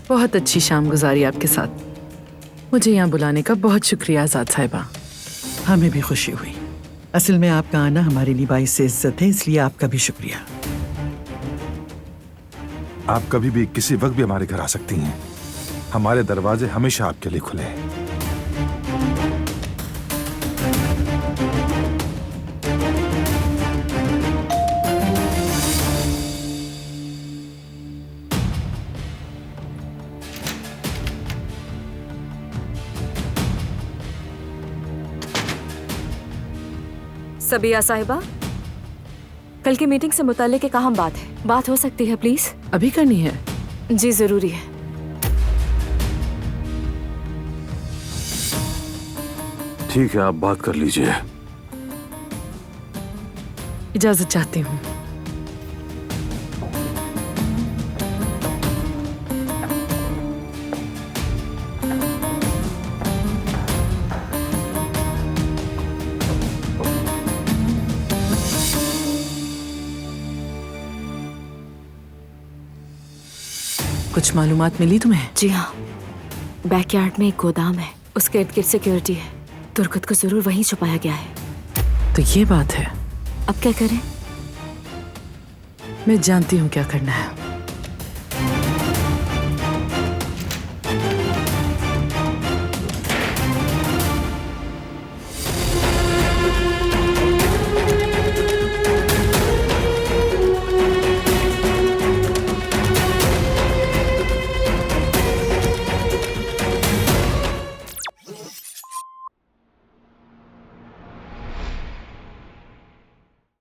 बहुत अच्छी शाम गुजारी आपके साथ। मुझे यहाँ बुलाने का बहुत शुक्रिया आजाद साहिबा। हमें भी खुशी हुई। असल में आपका आना हमारे लिए बाइस से इज्जत है, इसलिए आपका भी शुक्रिया। आप कभी भी किसी वक्त भी हमारे घर आ सकती हैं। हमारे दरवाजे हमेशा आपके लिए खुले हैं। सबिया साहिबा, कल की मीटिंग से मुताल्लिक एक अहम बात हो सकती है प्लीज? अभी करनी है? जी जरूरी है। ठीक है, आप बात कर लीजिए। इजाजत चाहती हूँ। कुछ मालूमात मिली तुम्हें? जी हाँ, बैकयार्ड में एक गोदाम है, उसके इर्द गिर्द सिक्योरिटी है। तुर्कत को जरूर वहीं छुपाया गया है। तो ये बात है। अब क्या करें? मैं जानती हूँ क्या करना है।